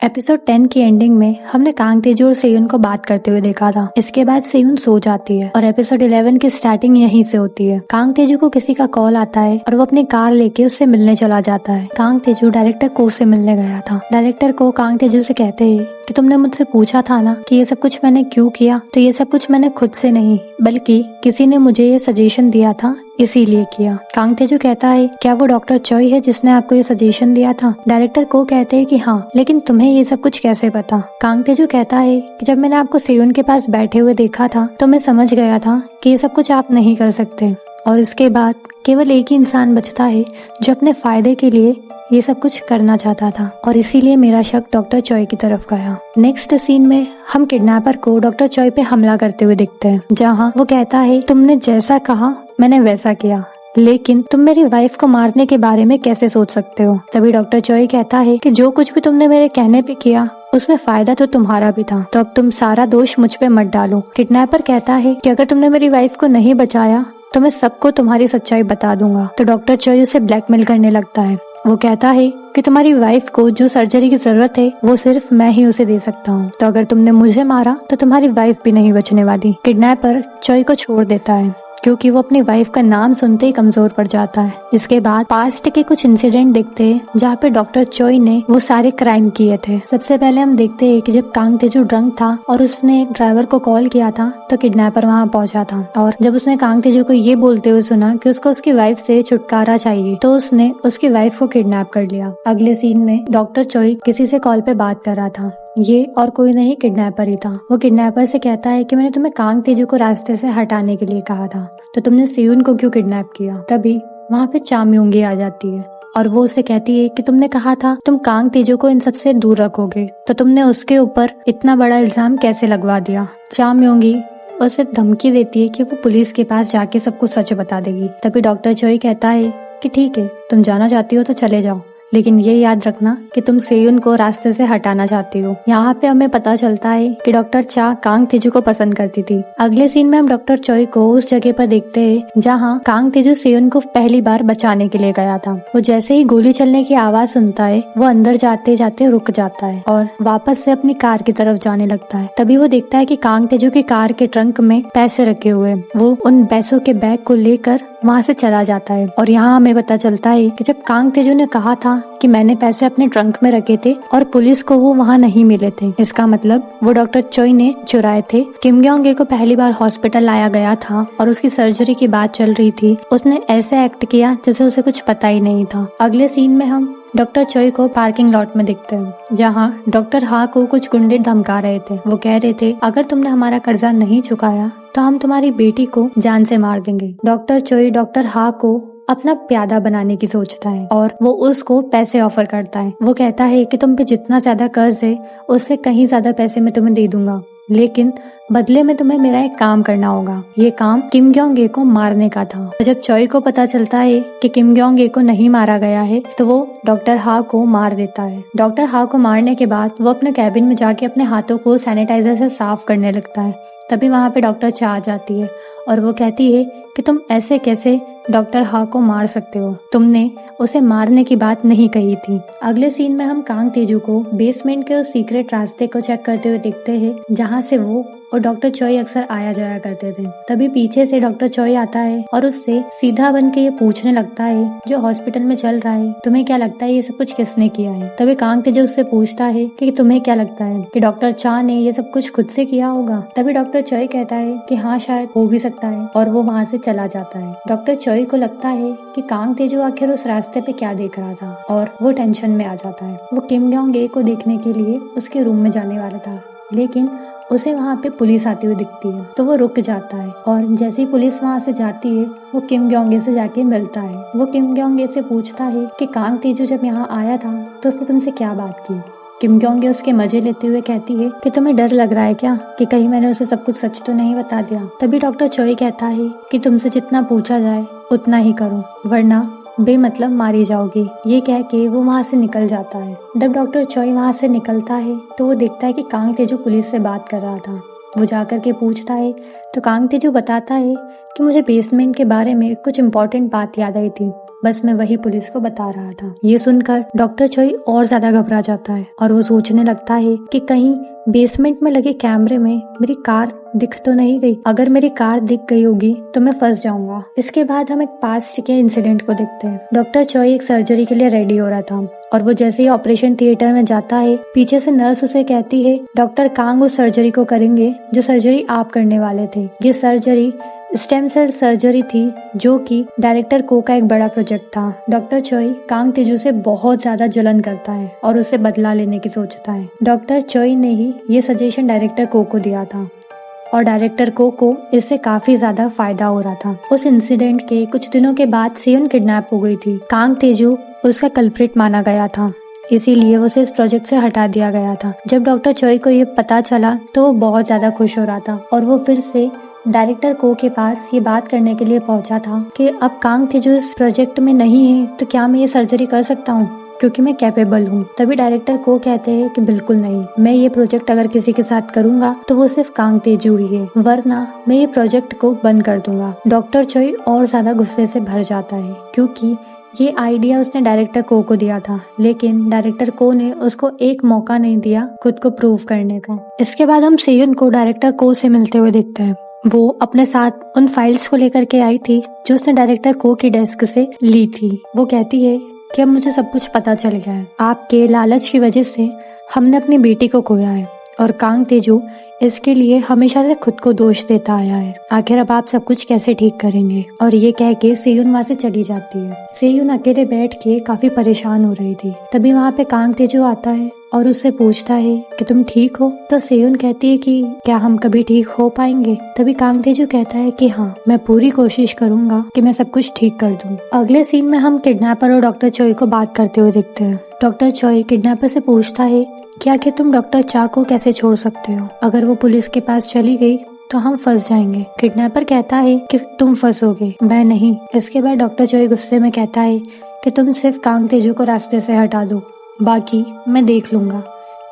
Episode 10 की ending में हमने कांग तेजू और सेयुन को बात करते हुए देखा था। इसके बाद सेयुन सो जाती है और एपिसोड 11 की स्टार्टिंग यहीं से होती है। कांग तेजू को किसी का कॉल आता है और वो अपनी कार लेके उससे मिलने चला जाता है। कांग तेजू डायरेक्टर को से मिलने गया था। डायरेक्टर को कांग तेजू से कहते हैं कि तुमने मुझसे पूछा था ना कि ये सब कुछ मैंने क्यों किया, तो ये सब कुछ मैंने खुद से नहीं बल्कि किसी ने मुझे ये सजेशन दिया था इसीलिए किया। कांग तेजू कहता है क्या वो डॉक्टर चॉय है जिसने आपको ये सजेशन दिया था? डायरेक्टर को कहते हैं कि हाँ, लेकिन तुम्हें ये सब कुछ कैसे पता? कांग तेजू कहता है कि जब मैंने आपको सेयुन के पास बैठे हुए देखा था तो मैं समझ गया था कि ये सब कुछ आप नहीं कर सकते और इसके बाद केवल एक ही इंसान बचता है जो अपने फायदे के लिए ये सब कुछ करना चाहता था और इसीलिए मेरा शक डॉक्टर चॉय की तरफ गया। नेक्स्ट सीन में हम किडनैपर को डॉक्टर चॉय पे हमला करते हुए दिखते हैं, जहाँ वो कहता है तुमने जैसा कहा मैंने वैसा किया, लेकिन तुम मेरी वाइफ को मारने के बारे में कैसे सोच सकते हो? तभी डॉक्टर चॉय कहता है कि जो कुछ भी तुमने मेरे कहने पे किया उसमें फायदा तो तुम्हारा भी था, तो अब तुम सारा दोष मुझ पे मत डालो। किडनैपर कहता है कि अगर तुमने मेरी वाइफ को नहीं बचाया तो मैं सबको तुम्हारी सच्चाई बता दूंगा। तो डॉक्टर चॉय उसे ब्लैकमेल करने लगता है। वो कहता है कि तुम्हारी वाइफ को जो सर्जरी की जरूरत है वो सिर्फ मैं ही उसे दे सकता हूँ, तो अगर तुमने मुझे मारा तो तुम्हारी वाइफ भी नहीं बचने वाली। किडनैपर चॉय को छोड़ देता है क्योंकि वो अपनी वाइफ का नाम सुनते ही कमजोर पड़ जाता है। इसके बाद पास्ट के कुछ इंसिडेंट दिखते हैं जहाँ पे डॉक्टर चॉय ने वो सारे क्राइम किए थे। सबसे पहले हम देखते हैं कि जब कांग तेजू ड्रंक था और उसने ड्राइवर को कॉल किया था तो किडनैपर वहाँ पहुंचा था और जब उसने कांग तेजू को ये बोलते हुए सुना कि उसको उसकी वाइफ से छुटकारा चाहिए तो उसने उसकी वाइफ को किडनैप कर लिया। अगले सीन में डॉक्टर चॉय किसी से कॉल पे बात कर रहा था। ये और कोई नहीं किडनैपर ही था। वो किडनैपर से कहता है कि मैंने तुम्हें कांग तेजू को रास्ते से हटाने के लिए कहा था, तो तुमने सेयुन को क्यों किडनैप किया? तभी वहाँ पे चा म्योंगी आ जाती है और वो उसे कहती है कि तुमने कहा था तुम कांग तेजू को इन सबसे दूर रखोगे, तो तुमने उसके ऊपर इतना बड़ा इल्जाम कैसे लगवा दिया? चा म्योंगी उसे धमकी देती है कि वो पुलिस के पास जाके सब कुछ सच बता देगी। तभी डॉक्टर चॉय कहता है कि ठीक है, तुम जाना चाहती हो तो चले जाओ, लेकिन ये याद रखना कि तुम सेयुन को रास्ते से हटाना चाहती हो। यहाँ पे हमें पता चलता है कि डॉक्टर चा कांग तेजू को पसंद करती थी। अगले सीन में हम डॉक्टर चॉय को उस जगह पर देखते हैं जहाँ कांग तेजू सेयुन को पहली बार बचाने के लिए गया था। वो जैसे ही गोली चलने की आवाज सुनता है वो अंदर जाते जाते रुक जाता है और वापस से अपनी कार की तरफ जाने लगता है। तभी वो देखता है कि कांग तेजू की कार के ट्रंक में पैसे रखे हुए। वो उन पैसों के बैग को लेकर वहाँ से चला जाता है और यहाँ हमें पता चलता है कि जब कांग तेजू ने कहा था कि मैंने पैसे अपने ट्रंक में रखे थे और पुलिस को वो वहाँ नहीं मिले थे, इसका मतलब वो डॉक्टर चॉय ने चुराए थे। किम ग्योंग को पहली बार हॉस्पिटल लाया गया था और उसकी सर्जरी की बात चल रही थी। उसने ऐसे एक्ट किया जैसे उसे कुछ पता ही नहीं था। अगले सीन में हम डॉक्टर चॉय को पार्किंग लॉट में देखते हैं जहाँ डॉक्टर हा को कुछ गुंडे धमका रहे थे। वो कह रहे थे अगर तुमने हमारा कर्जा नहीं चुकाया तो हम तुम्हारी बेटी को जान से मार देंगे। डॉक्टर चॉय डॉक्टर हा को अपना प्यादा बनाने की सोचता है और वो उसको पैसे ऑफर करता है। वो कहता है कि तुम पे जितना ज्यादा कर्ज है उससे कहीं ज्यादा पैसे मैं तुम्हें दे दूंगा, लेकिन बदले में तुम्हें मेरा एक काम करना होगा। ये काम किम ग्योंग को मारने का था। जब चॉय को पता चलता है कि किम ग्योंग को नहीं मारा गया है तो वो डॉक्टर हा को मार देता है। डॉक्टर हा को मारने के बाद वो अपने कैबिन में जाके अपने हाथों को सैनिटाइजर से साफ करने लगता है। तभी वहाँ पे डॉक्टर चा आ जाती है और वो कहती है कि तुम ऐसे कैसे डॉक्टर हा को मार सकते हो, तुमने उसे मारने की बात नहीं कही थी। अगले सीन में हम कांग तेजू को बेसमेंट के उस सीक्रेट रास्ते को चेक करते हुए देखते हैं जहाँ से वो और डॉक्टर चॉय अक्सर आया जाया करते थे। तभी पीछे से डॉक्टर चॉय आता है और उससे सीधा बन के ये पूछने लगता है जो हॉस्पिटल में चल रहा है तुम्हें क्या लगता है ये सब कुछ किसने किया है? तभी कांग तेजू उससे पूछता है कि तुम्हें क्या लगता है कि डॉक्टर चा ने ये सब कुछ खुद से किया होगा? तभी डॉक्टर चॉय कहता है कि हाँ, शायद हो भी सकता है और वो वहाँ से चला जाता है। डॉक्टर चॉय को लगता है कि कांग तेजू आखिर उस रास्ते पे क्या देख रहा था और वो टेंशन में आ जाता है। वो किम ग्योंग को देखने के लिए उसके रूम में जाने वाला था, लेकिन उसे वहाँ पे पुलिस आती हुई दिखती है तो वो रुक जाता है और जैसे ही पुलिस वहाँ से जाती है वो किम ग्योंग से जाके मिलता है। वो किम ग्योंग से पूछता है कि कांग तेजू जब यहाँ आया था तो उसने तुमसे क्या बात की? किम ग्योंग उसके मजे लेते हुए कहती है कि तुम्हें डर लग रहा है क्या कि कहीं मैंने उसे सब कुछ सच तो नहीं बता दिया? तभी डॉक्टर चॉय कहता है कि तुमसे जितना पूछा जाए उतना ही करो वरना बेमतलब मारी जाओगी। ये कह के वो वहाँ से निकल जाता है। जब डॉक्टर चॉय वहाँ से निकलता है तो वो देखता है कि कांग तेजू पुलिस से बात कर रहा था। वो जाकर के पूछता है तो कांग तेजू बताता है कि मुझे बेसमेंट के बारे में कुछ इम्पोर्टेंट बात याद आई थी बस मैं वही पुलिस को बता रहा था। ये सुनकर डॉक्टर चोई और ज्यादा घबरा जाता है और वो सोचने लगता है कि कहीं बेसमेंट में लगे कैमरे में मेरी कार दिख तो नहीं गई। अगर मेरी कार दिख गई होगी तो मैं फंस जाऊंगा। इसके बाद हम एक पास्ट के इंसिडेंट को देखते हैं। डॉक्टर चोई एक सर्जरी के लिए रेडी हो रहा था और वो जैसे ही ऑपरेशन थिएटर में जाता है, पीछे से नर्स उसे कहती है डॉक्टर कांग उस सर्जरी को करेंगे जो सर्जरी आप करने वाले थे। ये सर्जरी स्टेम सेल सर्जरी थी जो कि डायरेक्टर को का एक बड़ा प्रोजेक्ट था। डॉक्टर चोई कांग तेजू से बहुत ज्यादा जलन करता है और उससे बदला लेने की सोचता है। डॉक्टर चोई ने ही ये सजेशन डायरेक्टर को दिया था और डायरेक्टर को इससे काफी ज्यादा फायदा हो रहा था। उस इंसिडेंट के कुछ दिनों के बाद सेयुन किडनैप हो गई थी। कांग तेजू उसका कल्प्रिट माना गया था, इसीलिए उसे इस प्रोजेक्ट से हटा दिया गया था। जब डॉक्टर चोई को ये पता चला तो वो बहुत ज्यादा खुश हो रहा था और वो फिर से डायरेक्टर को के पास ये बात करने के लिए पहुंचा था कि अब कांग तेजू इस प्रोजेक्ट में नहीं है तो क्या मैं ये सर्जरी कर सकता हूँ क्योंकि मैं कैपेबल हूँ। तभी डायरेक्टर को कहते हैं कि बिल्कुल नहीं, मैं ये प्रोजेक्ट अगर किसी के साथ करूंगा तो वो सिर्फ कांग तेजू ही है, वरना मैं ये प्रोजेक्ट को बंद कर दूंगा। डॉक्टर चोई और ज्यादा गुस्से से भर जाता है क्योंकि ये आइडिया उसने डायरेक्टर को दिया था, लेकिन डायरेक्टर को ने उसको एक मौका नहीं दिया खुद को प्रूव करने का। इसके बाद हम सेयुन को डायरेक्टर को से मिलते हुए देखते हैं। वो अपने साथ उन फाइल्स को लेकर के आई थी जो उसने डायरेक्टर को की डेस्क से ली थी। वो कहती है कि अब मुझे सब कुछ पता चल गया है, आपके लालच की वजह से हमने अपनी बेटी को खोया है और कांग तेजू इसके लिए हमेशा से खुद को दोष देता आया है। आखिर अब आप सब कुछ कैसे ठीक करेंगे? और ये कह के सेयुन वहाँ से चली जाती है। सेयुन अकेले बैठ के काफी परेशान हो रही थी। तभी वहाँ पे कांग तेजू आता है और उससे पूछता है कि तुम ठीक हो? तो सेयुन कहती है कि क्या हम कभी ठीक हो पाएंगे? तभी कांग तेजू कहता है कि हाँ, मैं पूरी कोशिश करूंगा कि मैं सब कुछ ठीक कर दूं। अगले सीन में हम किडनैपर और डॉक्टर चोई को बात करते हुए देखते हैं। डॉक्टर चोई किडनैपर से पूछता है कि आखिर तुम डॉक्टर चा को कैसे छोड़ सकते हो? अगर वो पुलिस के पास चली गई तो हम फंस जाएंगे। किडनैपर कहता है कि तुम फंसोगे, मैं नहीं। इसके बाद डॉक्टर चोई गुस्से में कहता है कि तुम सिर्फ कांग तेजू को रास्ते से हटा दो, बाकी मैं देख लूंगा।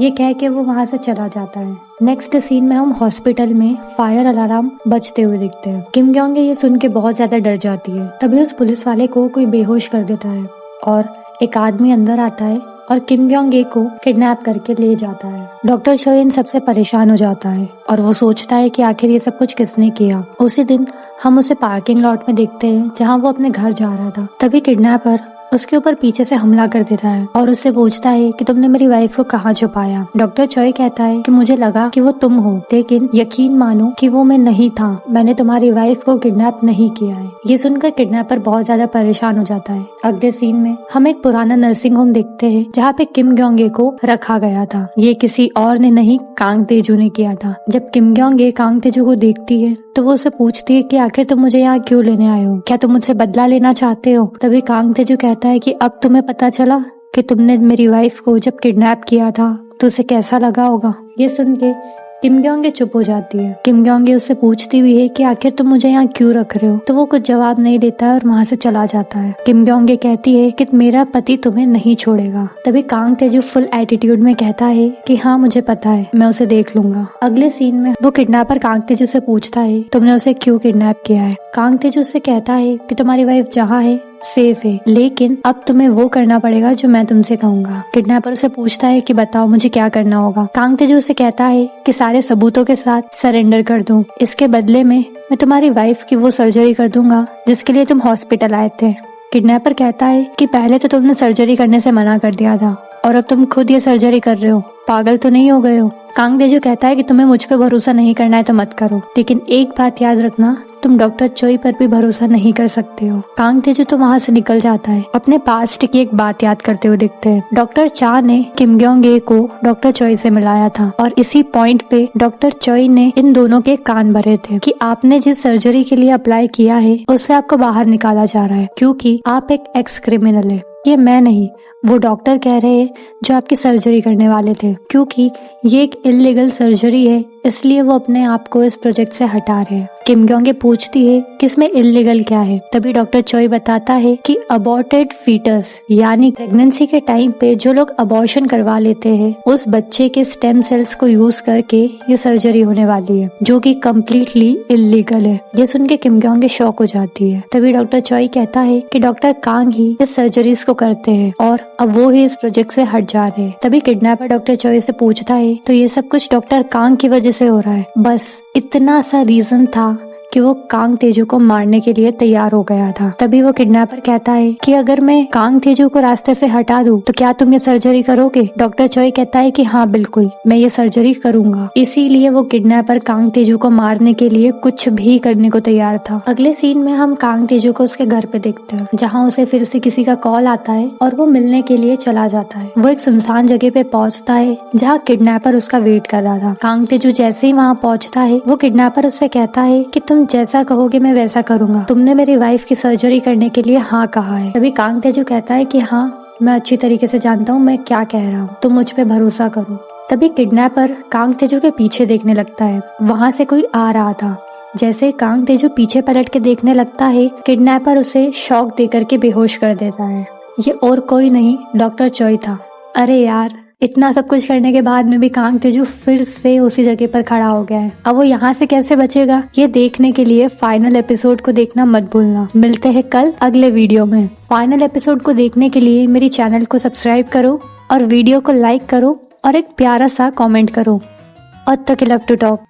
ये कह के वो वहाँ से चला जाता है। नेक्स्ट सीन में हम हॉस्पिटल में फायर अलार्म बजते हुए देखते हैं। किम ग्योंग ये सुन के बहुत ज्यादा डर जाती है। तभी उस पुलिस वाले को कोई बेहोश कर देता है और एक आदमी अंदर आता है और किम ग्योंग को किडनैप करके ले जाता है। डॉक्टर चोई इन सबसे परेशान हो जाता है और वो सोचता है कि आखिर ये सब कुछ किसने किया। उसी दिन हम उसे पार्किंग लॉट में देखते हैं जहाँ वो अपने घर जा रहा था। तभी किडनैपर उसके ऊपर पीछे से हमला कर देता है और उससे पूछता है कि तुमने मेरी वाइफ को कहाँ छुपाया। डॉक्टर चोई कहता है कि मुझे लगा कि वो तुम हो, लेकिन यकीन मानो कि वो मैं नहीं था, मैंने तुम्हारी वाइफ को किडनैप नहीं किया है। ये सुनकर किडनैपर बहुत ज्यादा परेशान हो जाता है। अगले सीन में हम एक पुराना नर्सिंग होम देखते हैं जहाँ पे किम ग्योंग को रखा गया था। ये किसी और ने नहीं, कांग तेजू ने किया था। जब किम ग्योंग कांग तेजू को देखती है तो वो उसे पूछती है कि आखिर तुम मुझे यहाँ क्यों लेने आए हो? क्या तुम मुझसे बदला लेना चाहते हो? तभी कांग तेजू कहता है कि अब तुम्हें पता चला कि तुमने मेरी वाइफ को जब किडनैप किया था तो उसे कैसा लगा होगा। ये सुन के किम ग्योंग चुप हो जाती है। किम ग्योंग उससे पूछती हुई है कि आखिर तुम मुझे यहाँ क्यों रख रहे हो? तो वो कुछ जवाब नहीं देता है और वहाँ से चला जाता है। किम ग्योंग कहती है कि मेरा पति तुम्हें नहीं छोड़ेगा। तभी कांग तेजू फुल एटीट्यूड में कहता है कि हाँ, मुझे पता है, मैं उसे देख लूंगा। अगले सीन में वो किडनैपर कांग तेजू से पूछता है तुमने उसे क्यों किडनैप किया है? कांग तेजू से कहता है कि तुम्हारी वाइफ जहाँ है सेफ है, लेकिन अब तुम्हें वो करना पड़ेगा जो मैं तुमसे कहूंगा। किडनैपर से पूछता है कि बताओ मुझे क्या करना होगा। कांग तेजू से कहता है कि सारे सबूतों के साथ सरेंडर कर दूं, इसके बदले में मैं तुम्हारी वाइफ की वो सर्जरी कर दूंगा जिसके लिए तुम हॉस्पिटल आए थे। किडनैपर कहता है कि पहले तो तुमने सर्जरी करने से मना कर दिया था और अब तुम खुद ये सर्जरी कर रहे हो, पागल तो नहीं हो गए हो? कांग तेजू कहता है कि तुम्हें मुझ पे भरोसा नहीं करना है तो मत करो, लेकिन एक बात याद रखना, तुम डॉक्टर चोई पर भी भरोसा नहीं कर सकते हो। कांग तेजू तो वहाँ से निकल जाता है। अपने पास्ट की एक बात याद करते हुए देखते हैं। डॉक्टर चा ने किम ग्योंग को डॉक्टर चोई से मिलाया था और इसी पॉइंट पे डॉक्टर चोई ने इन दोनों के कान भरे थे कि आपने जिस सर्जरी के लिए अप्लाई किया है उससे आपको बाहर निकाला जा रहा है क्योंकि आप एक एक्स क्रिमिनल है। ये मैं नहीं, वो डॉक्टर कह रहे हैं जो आपकी सर्जरी करने वाले थे, क्योंकि ये एक इलीगल सर्जरी है, इसलिए वो अपने आप को इस प्रोजेक्ट से हटा रहे हैं। किम ग्योंग पूछती है कि इसमें इल्लीगल क्या है। तभी डॉक्टर चोई बताता है कि अबॉर्टेड फीटस यानी प्रेगनेंसी के टाइम पे जो लोग अबॉर्शन करवा लेते हैं उस बच्चे के स्टेम सेल्स को यूज करके ये सर्जरी होने वाली है, जो कि कम्प्लीटली इल्लीगल है। ये सुन के किम ग्योंग शॉक हो जाती है। तभी डॉक्टर चोई कहता है कि डॉक्टर कांग ही इस सर्जरीज को करते हैं और अब वो ही इस प्रोजेक्ट से हट जा रहे हैं। तभी किडनैपर डॉक्टर चोई से पूछता है तो ये सब कुछ डॉक्टर कांग की वजह से हो रहा है। बस इतना सा रीजन था कि वो कांग तेजू को मारने के लिए तैयार हो गया था। तभी वो किडनैपर कहता है कि अगर मैं कांग तेजू को रास्ते से हटा दूं तो क्या तुम ये सर्जरी करोगे? डॉक्टर चोई कहता है कि हाँ बिल्कुल, मैं ये सर्जरी करूंगा। इसीलिए वो किडनैपर कांग तेजू को मारने के लिए कुछ भी करने को तैयार था। अगले सीन में हम कांग तेजू को उसके घर पे देखते हैं, जहाँ उसे फिर से किसी का कॉल आता है और वो मिलने के लिए चला जाता है। वो एक सुनसान जगह पे पहुँचता है जहाँ किडनैपर उसका वेट कर रहा था। कांग तेजू जैसे ही वहाँ पहुँचता है वो किडनैपर उससे कहता है कि तुम जैसा कहोगे मैं वैसा करूंगा, तुमने मेरी वाइफ की सर्जरी करने के लिए हाँ कहा है। तभी कांग तेजू कहता है कि हाँ मैं अच्छी तरीके से जानता हूँ मैं क्या कह रहा हूँ, तुम मुझ पे भरोसा करो। तभी किडनैपर कांग तेजू के पीछे देखने लगता है। वहाँ से कोई आ रहा था। जैसे कांग तेजू पीछे पलट के देखने लगता है, किडनैपर उसे शॉक देकर के बेहोश कर देता है। ये और कोई नहीं डॉक्टर चोई था। अरे यार, इतना सब कुछ करने के बाद में भी कांग तेजू फिर से उसी जगह पर खड़ा हो गया है। अब वो यहाँ से कैसे बचेगा, ये देखने के लिए फाइनल एपिसोड को देखना मत भूलना। मिलते हैं कल अगले वीडियो में। फाइनल एपिसोड को देखने के लिए मेरी चैनल को सब्सक्राइब करो और वीडियो को लाइक करो और एक प्यारा सा कमेंट करो। और तो लव टू टॉक।